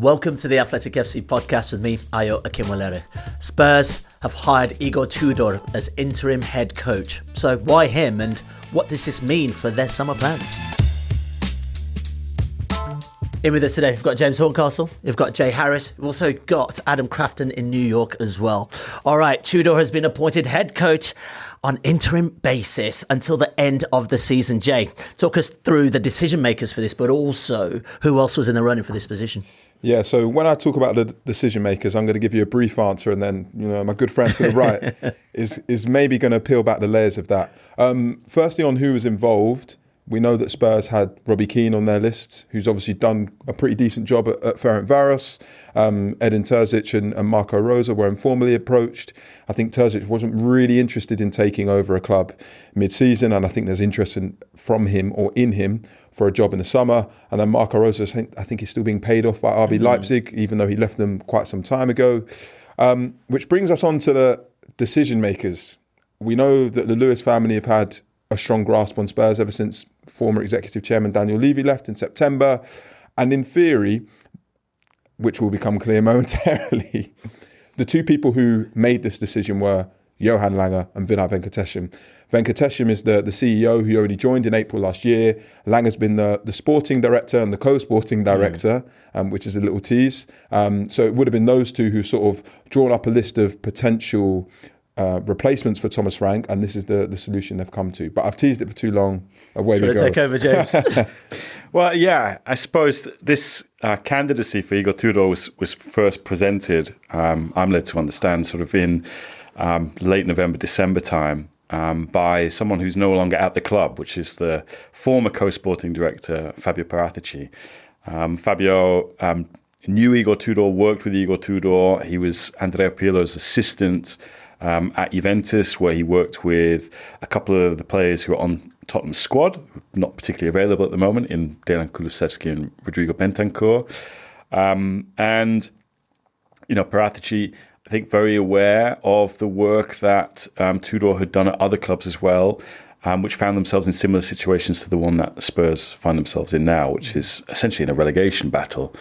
Welcome to the Athletic FC podcast with me, Akinwolere. Spurs have hired Igor Tudor as interim head coach. So why him, and what does this mean for their summer plans? In with us today, we've got James Horncastle, we've got Jay Harris, we've also got Adam Crafton in New York as well. All right, Tudor has been appointed head coach on interim basis until the end of the season. Jay, talk us through the decision makers for this, but also who else was in the running for this position? Yeah, so when I talk about the decision makers, I'm going to give you a brief answer, and then my good friend to the right is maybe going to peel back the layers of that. Firstly, on who was involved, we know that Spurs had Robbie Keane on their list, who's obviously done a pretty decent job at Ferencváros. Edin Terzic and Marco Rosa were informally approached. I think Terzic wasn't really interested in taking over a club mid-season, and I think there's interest from him or in him for a job in the summer. And then Marco Rosa, I think he's still being paid off by RB Leipzig, even though he left them quite some time ago. Which brings us on to the decision makers. We know that the Lewis family have had a strong grasp on Spurs ever since former executive chairman Daniel Levy left in September. And in theory, which will become clear momentarily, the two people who made this decision were Johan Lange and Vinay Venkatesham. Venkatesham is the CEO who only joined in April last year. Lange's been the sporting director and the co-sporting director, which is a little tease. So it would have been those two who sort of drawn up a list of potential replacements for Thomas Frank, and this is the solution they've come to. But I've teased it for too long. Away we go. Take over, James. Well, yeah, I suppose this candidacy for Igor Tudor was first presented, I'm led to understand, sort of in late November, December time, by someone who's no longer at the club, which is the former co-sporting director, Fabio Paratici. Fabio knew Igor Tudor, worked with Igor Tudor. He was Andrea Pirlo's assistant at Juventus, where he worked with a couple of the players who are on Tottenham's squad, not particularly available at the moment, in Dejan Kulusevski and Rodrigo Bentancur. And, Paratici, I think, very aware of the work that Tudor had done at other clubs as well, which found themselves in similar situations to the one that Spurs find themselves in now, which is essentially in a relegation battle.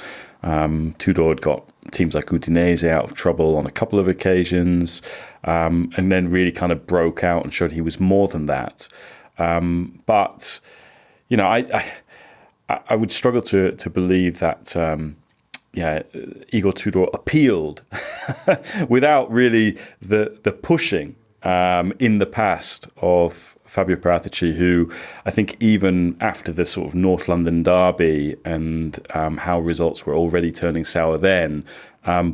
Tudor had got teams like Udinese out of trouble on a couple of occasions, and then really kind of broke out and showed he was more than that. But I would struggle to believe that Igor Tudor appealed without really the pushing in the past of Fabio Paratici, who I think even after the sort of North London derby and how results were already turning sour then,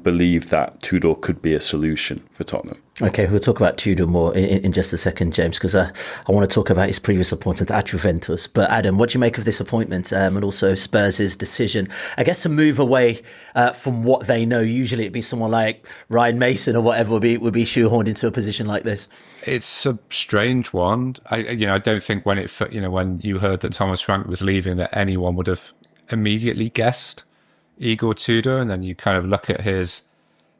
believed that Tudor could be a solution for Tottenham. Okay, we'll talk about Tudor more in just a second, James, because I want to talk about his previous appointment at Juventus. But Adam, what do you make of this appointment and also Spurs' decision, I guess, to move away from what they know? Usually it'd be someone like Ryan Mason or whatever would be shoehorned into a position like this. It's a strange one. I don't think when you heard that Thomas Frank was leaving that anyone would have immediately guessed Igor Tudor, and then you kind of look at his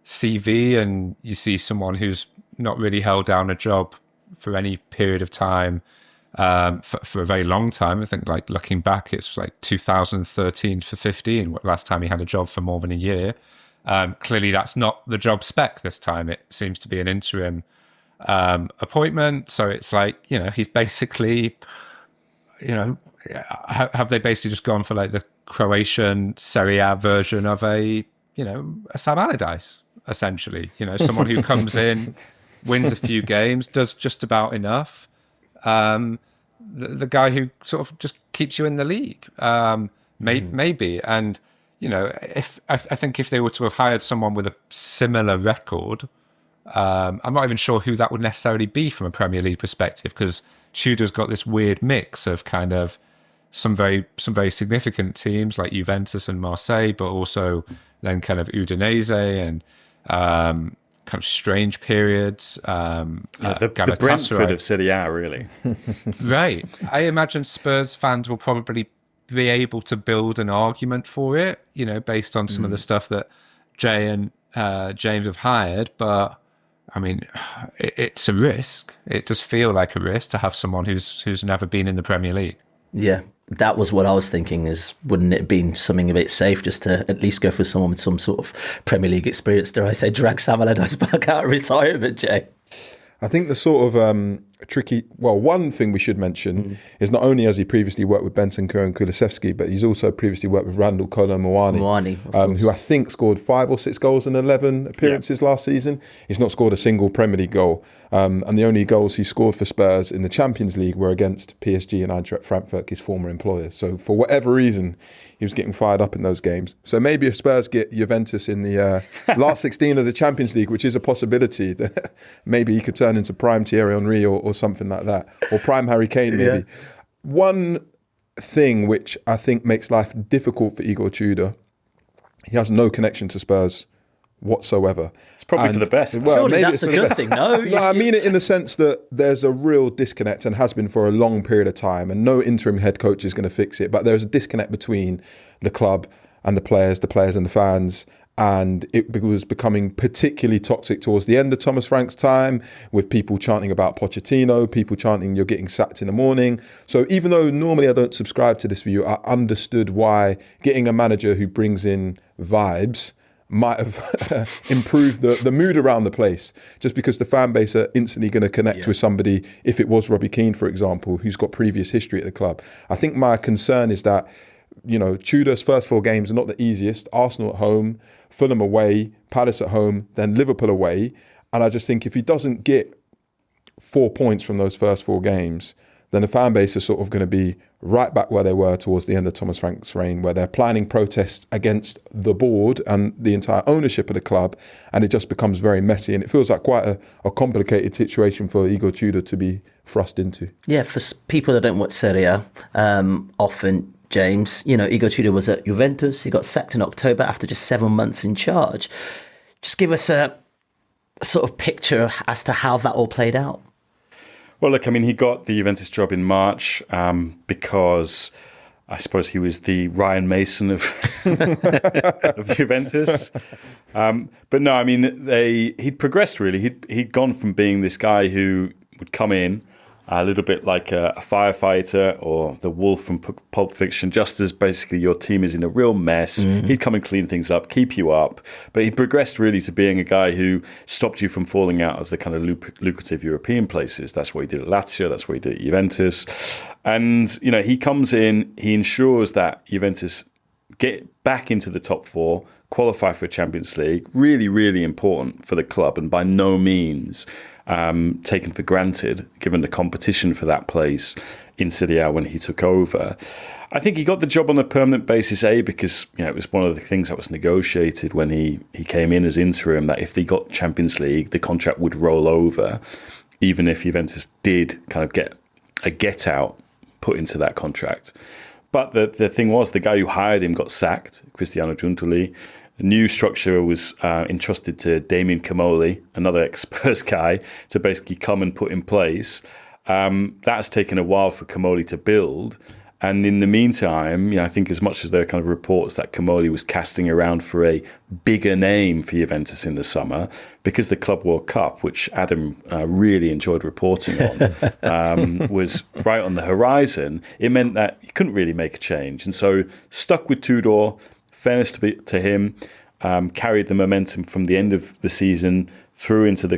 CV and you see someone who's not really held down a job for any period of time, for a very long time. I think, like, looking back, it's like 2013 to 15, last time he had a job for more than a year. Clearly that's not the job spec this time. It seems to be an interim appointment. So it's like, he's basically, have they basically just gone for like the Croatian Serie A version of a Sam Allardyce, essentially, someone who comes in, wins a few games, does just about enough. The guy who sort of just keeps you in the league, maybe. And, I think if they were to have hired someone with a similar record, I'm not even sure who that would necessarily be from a Premier League perspective, because Tudor's got this weird mix of kind of some very significant teams like Juventus and Marseille, but also then kind of Udinese and kind of strange periods. The Brentford of Serie A, really. Right. I imagine Spurs fans will probably be able to build an argument for it, based on some of the stuff that Jay and James have hired. But I mean, it's a risk. It does feel like a risk to have someone who's never been in the Premier League. Yeah. that was what I was thinking, is wouldn't it have been something a bit safe just to at least go for someone with some sort of Premier League experience? Dare I say, drag Sam Allardyce back out of retirement, Jay? I think the sort of tricky... Well, one thing we should mention is not only has he previously worked with Bentancur and Kulusevski, but he's also previously worked with Randall Kolo Muani, who I think scored 5 or 6 goals in 11 appearances last season. He's not scored a single Premier League goal. And the only goals he scored for Spurs in the Champions League were against PSG and Eintracht Frankfurt, his former employers. So for whatever reason, he was getting fired up in those games. So maybe if Spurs get Juventus in the last 16 of the Champions League, which is a possibility, that maybe he could turn into prime Thierry Henry or something like that, or prime Harry Kane maybe. Yeah. One thing which I think makes life difficult for Igor Tudor, he has no connection to Spurs whatsoever. It's probably for the best. Well, surely that's a good thing, no? No, I mean it in the sense that there's a real disconnect, and has been for a long period of time, and no interim head coach is going to fix it, but there's a disconnect between the club and the players and the fans, and it was becoming particularly toxic towards the end of Thomas Frank's time, with people chanting about Pochettino, people chanting you're getting sacked in the morning. So even though normally I don't subscribe to this view, I understood why getting a manager who brings in vibes might have improved the mood around the place, just because the fan base are instantly going to connect with somebody, if it was Robbie Keane, for example, who's got previous history at the club. I think my concern is that, Tudor's first 4 games are not the easiest. Arsenal at home, Fulham away, Palace at home, then Liverpool away. And I just think if he doesn't get 4 points from those first 4 games, then the fan base is sort of going to be right back where they were towards the end of Thomas Frank's reign, where they're planning protests against the board and the entire ownership of the club, and it just becomes very messy, and it feels like quite a complicated situation for Igor Tudor to be thrust into. Yeah, for people that don't watch Serie A, often, James, Igor Tudor was at Juventus. He got sacked in October after just 7 months in charge. Just give us a sort of picture as to how that all played out. Well, look, I mean, he got the Juventus job in March because I suppose he was the Ryan Mason of, of Juventus. But no, I mean, he'd progressed really. He'd gone from being this guy who would come in a little bit like a firefighter or the wolf from Pulp Fiction, just as basically your team is in a real mess. Mm-hmm. He'd come and clean things up, keep you up. But he progressed really to being a guy who stopped you from falling out of the kind of lucrative European places. That's what he did at Lazio. That's what he did at Juventus. And, he comes in, he ensures that Juventus get back into the top 4, qualify for a Champions League. Really, really important for the club, and by no means taken for granted, given the competition for that place in Serie A when he took over. I think he got the job on a permanent basis, because it was one of the things that was negotiated when he came in as interim, that if they got Champions League, the contract would roll over, even if Juventus did kind of get a get-out put into that contract. But the thing was, the guy who hired him got sacked, Cristiano Giuntoli. A new structure was entrusted to Damien Comolli, another ex-Spurs guy, to basically come and put in place. That has taken a while for Comolli to build. And in the meantime, I think as much as there are kind of reports that Comolli was casting around for a bigger name for Juventus in the summer, because the Club World Cup, which Adam really enjoyed reporting on, was right on the horizon, it meant that you couldn't really make a change. And so stuck with Tudor. Fairness to him, carried the momentum from the end of the season through into the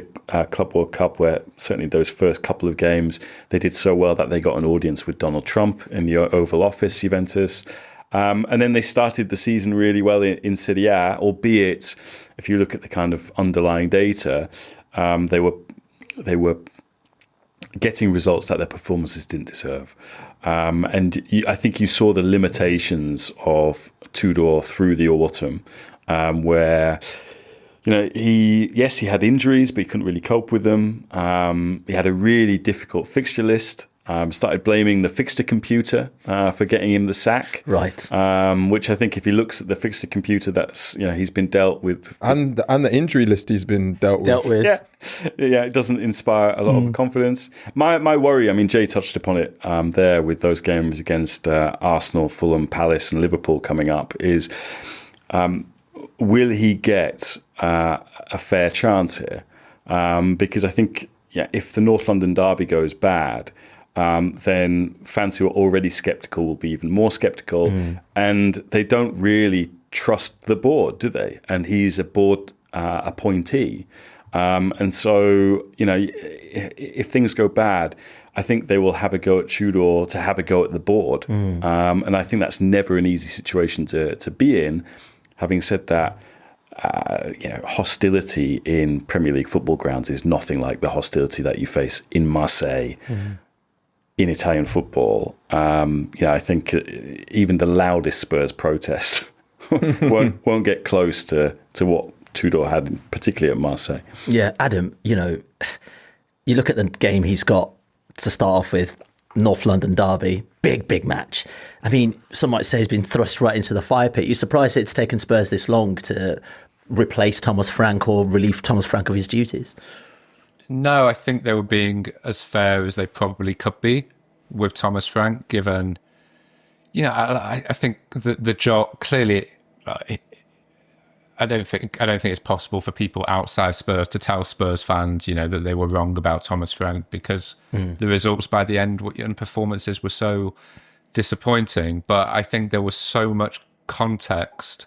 Club World Cup, where certainly those first couple of games, they did so well that they got an audience with Donald Trump in the Oval Office, Juventus. And then they started the season really well in Serie A, albeit if you look at the kind of underlying data, they were getting results that their performances didn't deserve. I think you saw the limitations of Tudor through the autumn, where he had injuries, but he couldn't really cope with them. He had a really difficult fixture list. Started blaming the fixture computer for getting him the sack. Right. Which I think if he looks at the fixture computer, that's he's been dealt with, and the injury list he's been dealt with. Yeah, it doesn't inspire a lot of confidence. My worry, I mean, Jay touched upon it there with those games against Arsenal, Fulham, Palace, and Liverpool coming up, is will he get a fair chance here? Because I think if the North London derby goes bad, then fans who are already sceptical will be even more sceptical, and they don't really trust the board, do they? And he's a board appointee. And so, if things go bad, I think they will have a go at Tudor to have a go at the board. And I think that's never an easy situation to be in. Having said that, hostility in Premier League football grounds is nothing like the hostility that you face in Marseille, in Italian football. I think even the loudest Spurs protest won't get close to what Tudor had, particularly at Marseille. Yeah, Adam, you look at the game he's got to start off with, North London derby, big match. I mean, some might say he's been thrust right into the fire pit. You're surprised it's taken Spurs this long to replace Thomas Frank or relieve Thomas Frank of his duties? No, I think they were being as fair as they probably could be with Thomas Frank, given, I think the job clearly. I don't think it's possible for people outside Spurs to tell Spurs fans, that they were wrong about Thomas Frank, because the results by the end and performances were so disappointing. But I think there was so much context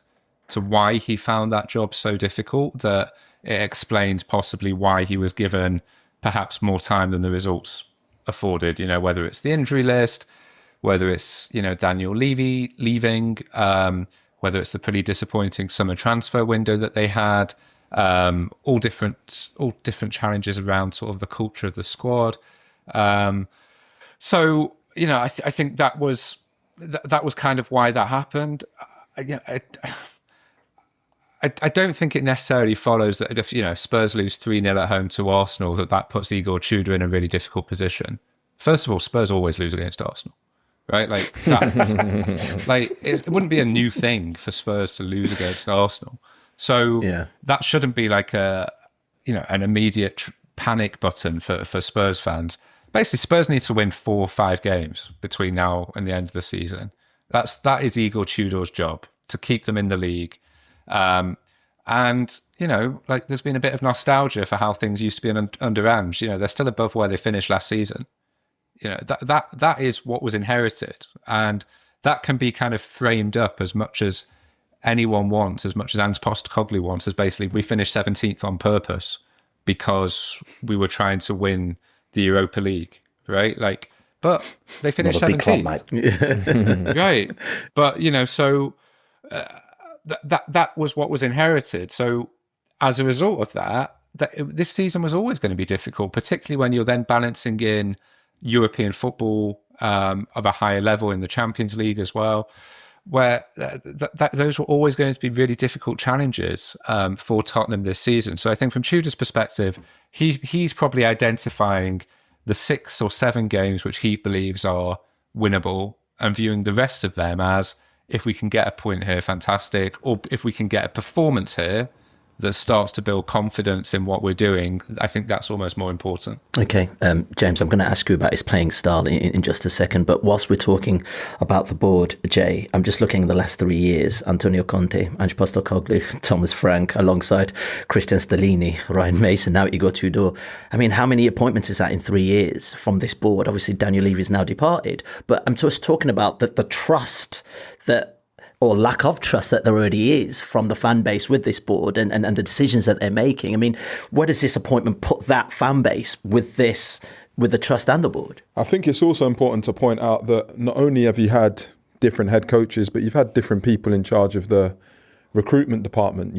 to why he found that job so difficult that it explains possibly why he was given perhaps more time than the results afforded. Whether it's the injury list, whether it's Daniel Levy leaving. Whether it's the pretty disappointing summer transfer window that they had, all different challenges around sort of the culture of the squad. So I think that was kind of why that happened. I don't think it necessarily follows that if Spurs lose 3-0 at home to Arsenal, that puts Igor Tudor in a really difficult position. First of all, Spurs always lose against Arsenal. Right, like that, it wouldn't be a new thing for Spurs to lose against Arsenal. So that shouldn't be like an immediate panic button for Spurs fans. Basically, Spurs need to win 4 or 5 games between now and the end of the season. That is Igor Tudor's job, to keep them in the league. And there's been a bit of nostalgia for how things used to be under Ange. They're still above where they finished last season. That is what was inherited, and that can be kind of framed up as much as anyone wants, as much as Ange Postecoglou wants, as basically we finished 17th on purpose because we were trying to win the Europa League, right? But they finished 17th, right? But so that was what was inherited. So as a result of that, this season was always going to be difficult, particularly when you're then balancing in European football of a higher level in the Champions League as well, where those were always going to be really difficult challenges for Tottenham this season. So I think from Tudor's perspective, he's probably identifying the 6 or 7 games which he believes are winnable and viewing the rest of them as, if we can get a point here, fantastic, or if we can get a performance here that starts to build confidence in what we're doing, I think that's almost more important. Okay, James, I'm going to ask you about his playing style in just a second, but whilst we're talking about the board, Jay, I'm just looking at the last 3 years: Antonio Conte, Ange Postecoglou, Thomas Frank, alongside Christian Stellini, Ryan Mason, now Igor Tudor. I mean, how many appointments is that in 3 years from this board? Obviously, Daniel Levy is now departed, but I'm just talking about the trust that, or lack of trust, that there already is from the fan base with this board and the decisions that they're making. I mean, where does this appointment put that fan base with the trust and the board? I think it's also important to point out that not only have you had different head coaches, but you've had different people in charge of the recruitment department.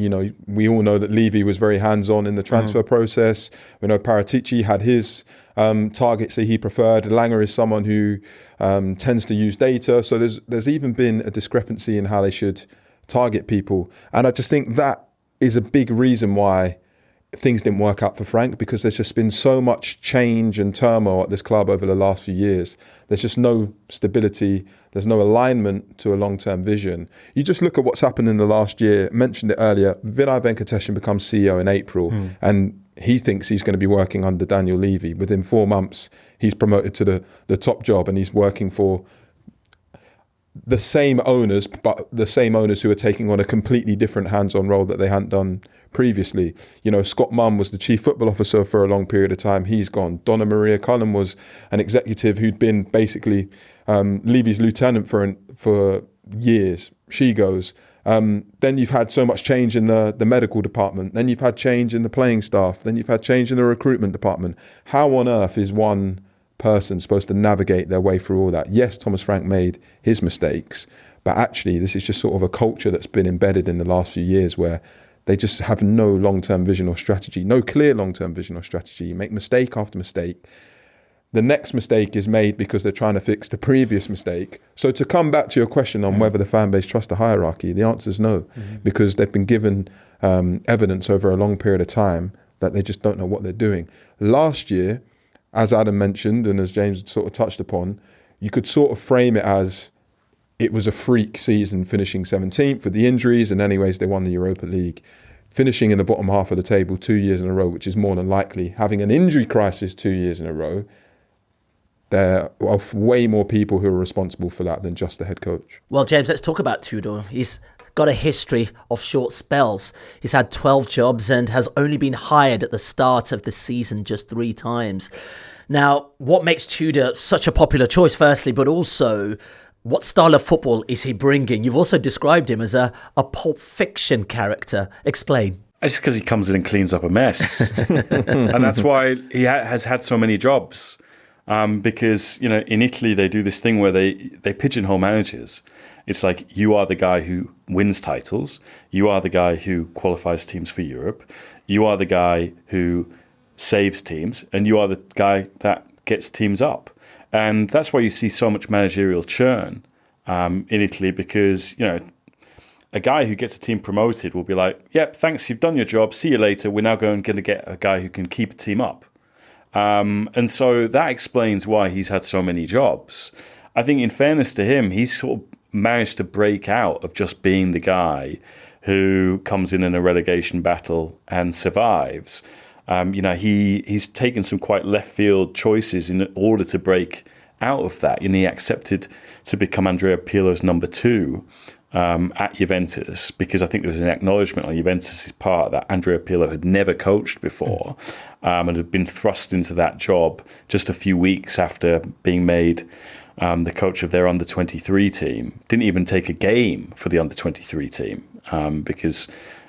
We all know that Levy was very hands-on in the transfer process. We know Paratici had his targets that he preferred. Langer is someone who tends to use data. So there's even been a discrepancy in how they should target people. And I just think that is a big reason why things didn't work out for Frank, because there's just been so much change and turmoil at this club over the last few years. There's just no stability. There's no alignment to a long-term vision. You just look at what's happened in the last year. Mentioned it earlier. Vinay Venkatesan becomes CEO in April, and he thinks he's going to be working under Daniel Levy. Within 4 months, he's promoted to the top job, and he's working for the same owners, but the same owners who are taking on a completely different hands-on role that they hadn't done previously. You know, Scott Munn was the chief football officer for a long period of time. He's gone. Donna Maria Cullen was an executive who'd been basically Levy's lieutenant for years. She goes. Then you've had so much change in the medical department. Then you've had change in the playing staff. Then you've had change in the recruitment department. How on earth is one person supposed to navigate their way through all that? Yes, Thomas Frank made his mistakes, but actually this is just sort of a culture that's been embedded in the last few years where they just have no long-term vision or strategy, no clear long-term vision or strategy. You make mistake after mistake. The next mistake is made because they're trying to fix the previous mistake. So to come back to your question on whether the fan base trusts the hierarchy, the answer is no, because they've been given evidence over a long period of time that they just don't know what they're doing. Last year, as Adam mentioned, and as James sort of touched upon, you could sort of frame it as it was a freak season, finishing 17th with the injuries, and anyways, they won the Europa League. Finishing in the bottom half of the table 2 years in a row, which is more than likely. Having an injury crisis 2 years in a row, there are way more people who are responsible for that than just the head coach. Well, James, let's talk about Tudor. He's got a history of short spells. He's had 12 jobs and has only been hired at the start of the season just 3 times. Now, what makes Tudor such a popular choice, firstly, but also what style of football is he bringing? You've also described him as a Pulp Fiction character. Explain. It's just because he comes in and cleans up a mess. And that's why he has had so many jobs. Because, you know, in Italy, they do this thing where they pigeonhole managers. It's like, you are the guy who wins titles. You are the guy who qualifies teams for Europe. You are the guy who saves teams. And you are the guy that gets teams up. And that's why you see so much managerial churn in Italy, because, you know, a guy who gets a team promoted will be like, yep, thanks, you've done your job. See you later. We're now going to get a guy who can keep a team up. And so that explains why he's had so many jobs. I think in fairness to him, he's sort of managed to break out of just being the guy who comes in a relegation battle and survives. You know, he's taken some quite left field choices in order to break out of that. And he accepted to become Andrea Pirlo's number 2 at Juventus, because I think there was an acknowledgement on Juventus' part that Andrea Pirlo had never coached before and had been thrust into that job just a few weeks after being made the coach of their under-23 team. Didn't even take a game for the under-23 team because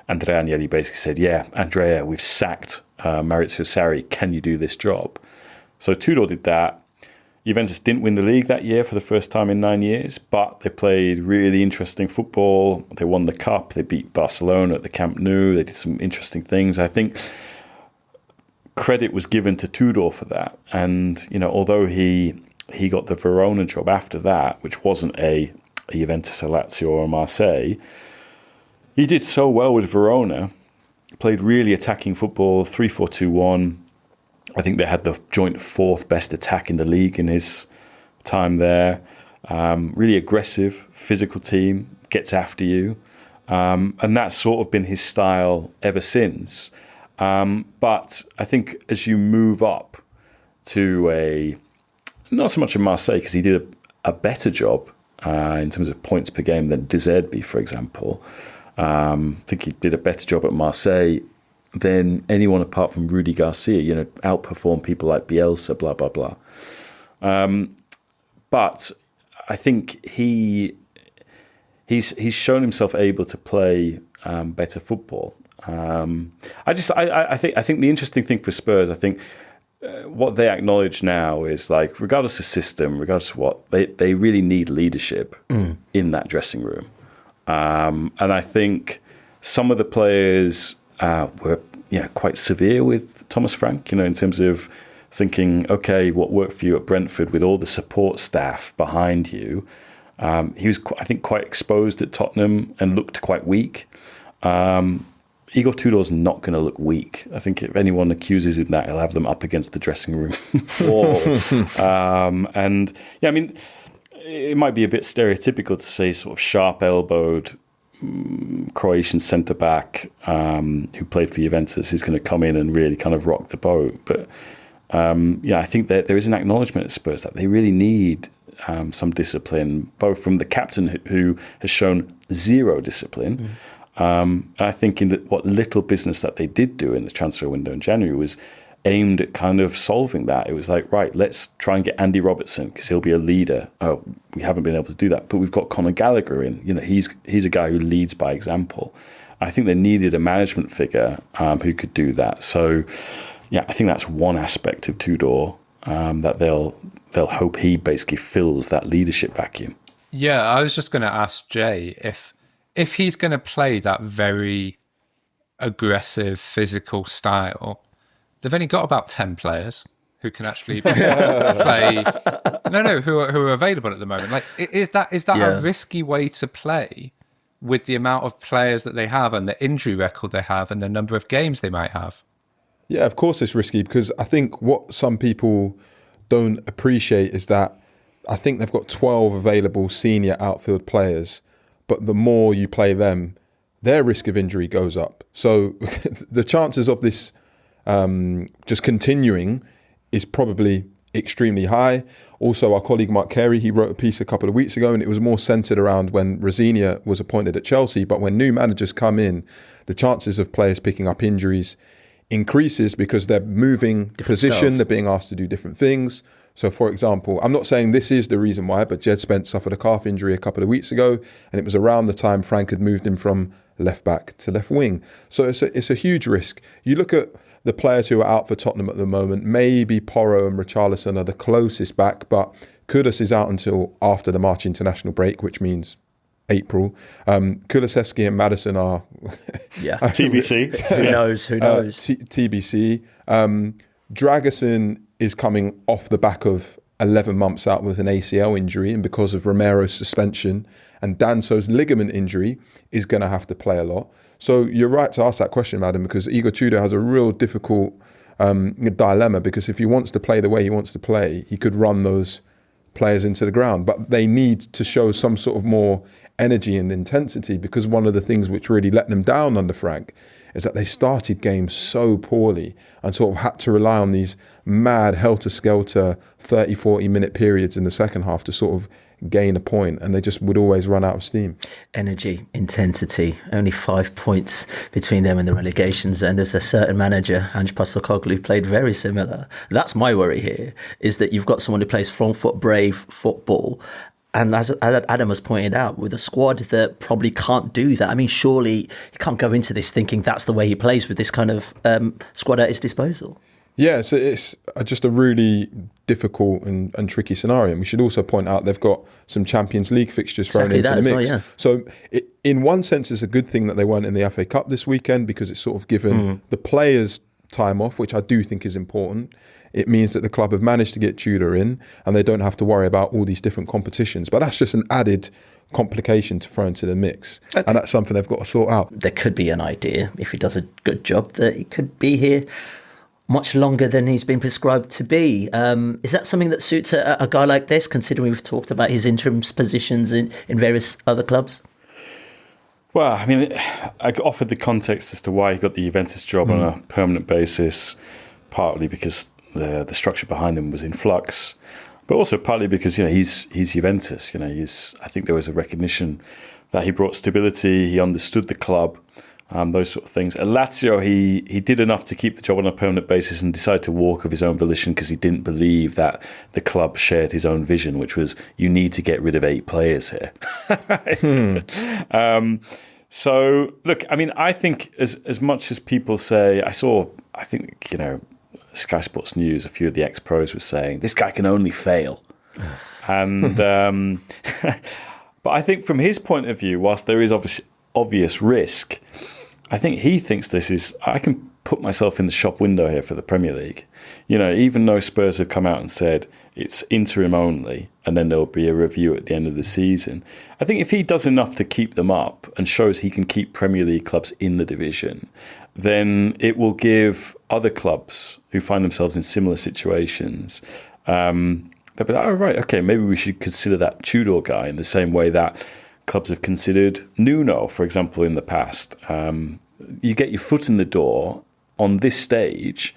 Andrea Agnelli basically said, yeah, Andrea, we've sacked Maurizio Sarri. Can you do this job? So Tudor did that. Juventus didn't win the league that year for the first time in 9 years, but they played really interesting football. They won the cup. They beat Barcelona at the Camp Nou. They did some interesting things. I think credit was given to Tudor for that. And, you know, although he got the Verona job after that, which wasn't a Juventus, a Lazio or a Marseille, he did so well with Verona, played really attacking football, 3-4-2-1. I think they had the joint 4th best attack in the league in his time there. Really aggressive, physical team, gets after you. And that's sort of been his style ever since. But I think as you move up to not so much a Marseille, because he did a better job in terms of points per game than De Zerbi, for example. I think he did a better job at Marseille than anyone apart from Rudy Garcia, you know, outperformed people like Bielsa, blah, blah, blah. But I think he's shown himself able to play better football. I think the interesting thing for Spurs, I think what they acknowledge now is, like, regardless of system, regardless of what, they really need leadership in that dressing room. And I think some of the players were quite severe with Thomas Frank, you know, in terms of thinking, okay, what worked for you at Brentford with all the support staff behind you. He was, I think, quite exposed at Tottenham and looked quite weak. Igor Tudor's not going to look weak. I think if anyone accuses him that, he'll have them up against the dressing room wall. And yeah, I mean, it might be a bit stereotypical to say sort of sharp-elbowed Croatian centre-back who played for Juventus is going to come in and really kind of rock the boat. But I think that there is an acknowledgement at Spurs that they really need some discipline, both from the captain who has shown zero discipline. I think in what little business that they did do in the transfer window in January was aimed at kind of solving that. It was like, right, let's try and get Andy Robertson because he'll be a leader. Oh, we haven't been able to do that, but we've got Conor Gallagher in. He's a guy who leads by example. I think they needed a management figure who could do that. So, yeah, I think that's one aspect of Tudor that they'll hope he basically fills that leadership vacuum. Yeah, I was just going to ask Jay if he's going to play that very aggressive physical style. They've only got about 10 players who can actually play. Who are available at the moment. Like, is that a risky way to play with the amount of players that they have and the injury record they have and the number of games they might have? Yeah, of course it's risky, because I think what some people don't appreciate is that I think they've got 12 available senior outfield players, but the more you play them, their risk of injury goes up. So the chances of this just continuing is probably extremely high. Also, our colleague Mark Carey, he wrote a piece a couple of weeks ago, and it was more centred around when Rosinia was appointed at Chelsea. But when new managers come in, the chances of players picking up injuries increases because they're moving position, styles. They're being asked to do different things. So, for example, I'm not saying this is the reason why, but Jed Spence suffered a calf injury a couple of weeks ago, and it was around the time Frank had moved him from left back to left wing. So it's a huge risk. You look at the players who are out for Tottenham at the moment, maybe Porro and Richarlison are the closest back, but Kudus is out until after the March international break, which means April. Kulusevski and Maddison are TBC. Who knows? TBC. Dragusin is coming off the back of 11 months out with an ACL injury, and because of Romero's suspension and Danso's ligament injury, is going to have to play a lot. So you're right to ask that question, Madam, because Igor Tudor has a real difficult dilemma, because if he wants to play the way he wants to play, he could run those players into the ground, but they need to show some sort of more energy and intensity, because one of the things which really let them down under Frank is that they started games so poorly and sort of had to rely on these mad helter-skelter 30, 40-minute periods in the second half to sort of gain a point, and they just would always run out of steam. Energy, intensity, only 5 points between them and the relegation zone. There's a certain manager, Ange Postecoglou, played very similar. That's my worry here, is that you've got someone who plays front foot brave football, and as Adam has pointed out, with a squad that probably can't do that. I mean, surely he can't go into this thinking that's the way he plays with this kind of squad at his disposal. Yeah, so it's just a really difficult and tricky scenario. And we should also point out they've got some Champions League fixtures thrown into the mix. Well, yeah. So in one sense, it's a good thing that they weren't in the FA Cup this weekend, because it's sort of given the players time off, which I do think is important. It means that the club have managed to get Tudor in, and they don't have to worry about all these different competitions. But that's just an added complication to throw into the mix. Okay. And that's something they've got to sort out. There could be an idea, if he does a good job, that he could be here much longer than he's been prescribed to be. Is that something that suits a guy like this, considering we've talked about his interim positions in various other clubs? Well, I mean, I offered the context as to why he got the Juventus job on a permanent basis, partly because the structure behind him was in flux, but also partly because he's Juventus. I think there was a recognition that he brought stability. He understood the club. Those sort of things. At Lazio, he did enough to keep the job on a permanent basis and decided to walk of his own volition because he didn't believe that the club shared his own vision, which was, you need to get rid of 8 players here. So, look, I mean, I think as much as people say, I think, Sky Sports News, a few of the ex-pros were saying, this guy can only fail. And but I think from his point of view, whilst there is obvious risk, I think he thinks this is, I can put myself in the shop window here for the Premier League. Even though Spurs have come out and said it's interim only, and then there'll be a review at the end of the season. I think if he does enough to keep them up and shows he can keep Premier League clubs in the division, then it will give other clubs who find themselves in similar situations, they'll be like, oh, right, okay, maybe we should consider that Tudor guy in the same way that clubs have considered Nuno, for example, in the past. You get your foot in the door on this stage,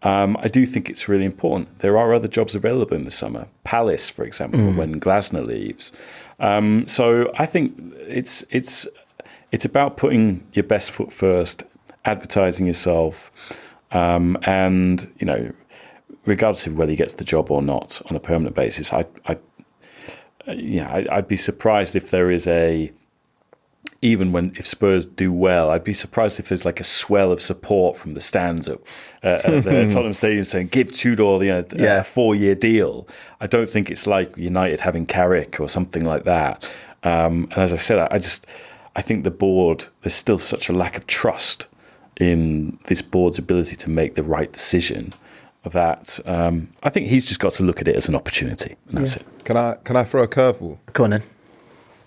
I do think it's really important. There are other jobs available in the summer. Palace, for example, when Glasner leaves. So I think it's about putting your best foot first, advertising yourself, and regardless of whether he gets the job or not on a permanent basis, I'd be surprised if there is if Spurs do well, I'd be surprised if there's like a swell of support from the stands at the Tottenham Stadium saying, give Tudor a 4-year deal. I don't think it's like United having Carrick or something like that. And as I said, I think the board, there's still such a lack of trust in this board's ability to make the right decision that I think he's just got to look at it as an opportunity, and that's it. Can I throw a curveball? Go on then.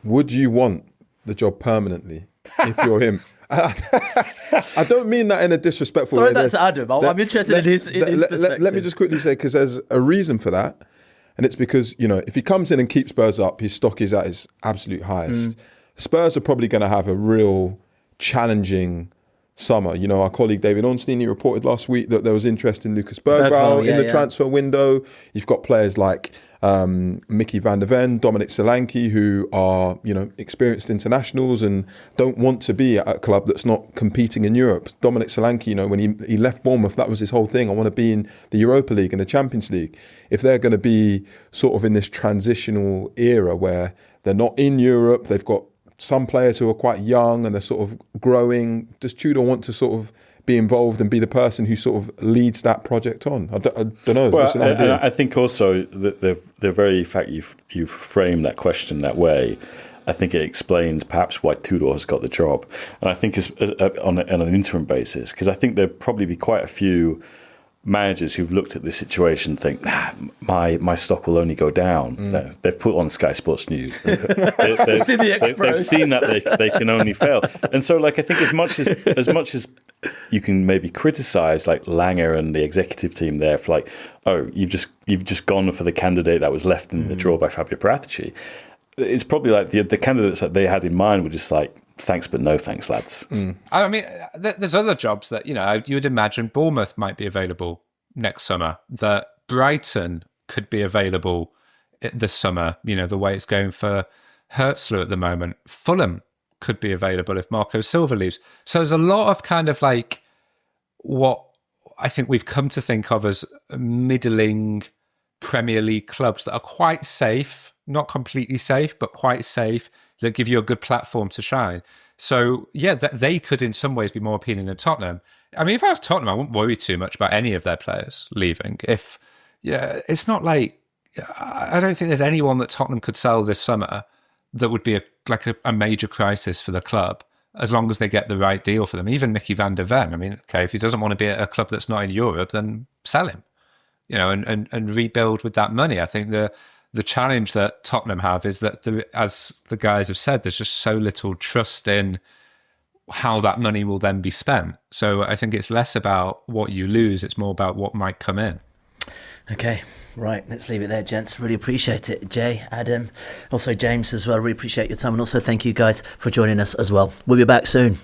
Would you want the job permanently if you're him? I don't mean that in a disrespectful way. Throw that to Adam. I'm interested in his perspective. Let me just quickly say, because there's a reason for that, and it's because, if he comes in and keeps Spurs up, his stock is at his absolute highest. Spurs are probably going to have a real challenging summer. Our colleague David Ornstein, he reported last week that there was interest in Lucas Bergvall in the transfer window. You've got players like Mickey van der Ven, Dominic Solanke, who are experienced internationals and don't want to be at a club that's not competing in Europe. Dominic Solanke, when he left Bournemouth, that was his whole thing. I want to be in the Europa League and the Champions League. If they're going to be sort of in this transitional era where they're not in Europe, they've got some players who are quite young and they're sort of growing. Does Tudor want to sort of be involved and be the person who sort of leads that project on? I don't know. Well, I think also that the very fact you've framed that question that way, I think it explains perhaps why Tudor has got the job. And I think on an interim basis, because I think there'd probably be quite a few managers who've looked at this situation and think, my stock will only go down. They've put on Sky Sports News. They've seen that they can only fail. And so, I think as much as you can maybe criticise Langer and the executive team there for you've just gone for the candidate that was left in the drawer by Fabio Paratici. It's probably the candidates that they had in mind were just thanks, but no thanks, lads. I mean, there's other jobs that, you would imagine Bournemouth might be available next summer, that Brighton could be available this summer, the way it's going for Hertzler at the moment. Fulham could be available if Marco Silva leaves. So there's a lot of kind of what I think we've come to think of as middling Premier League clubs that are quite safe, not completely safe, but quite safe, that give you a good platform to shine. So, they could in some ways be more appealing than Tottenham. I mean, if I was Tottenham, I wouldn't worry too much about any of their players leaving. It's not I don't think there's anyone that Tottenham could sell this summer that would be a major crisis for the club, as long as they get the right deal for them. Even Mickey van der Ven, I mean, okay, if he doesn't want to be at a club that's not in Europe, then sell him, and rebuild with that money. I think the challenge that Tottenham have is that, as the guys have said, there's just so little trust in how that money will then be spent. So I think it's less about what you lose, it's more about what might come in. Okay, right, let's leave it there, gents. Really appreciate it. Jay, Adam, also James as well. Really appreciate your time. And also thank you guys for joining us as well. We'll be back soon.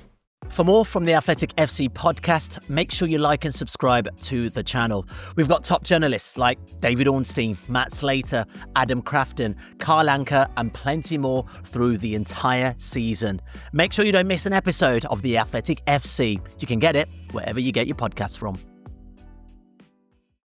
For more from the Athletic FC podcast, make sure you like and subscribe to the channel. We've got top journalists like David Ornstein, Matt Slater, Adam Crafton, Carl Anker, and plenty more through the entire season. Make sure you don't miss an episode of the Athletic FC. You can get it wherever you get your podcasts from.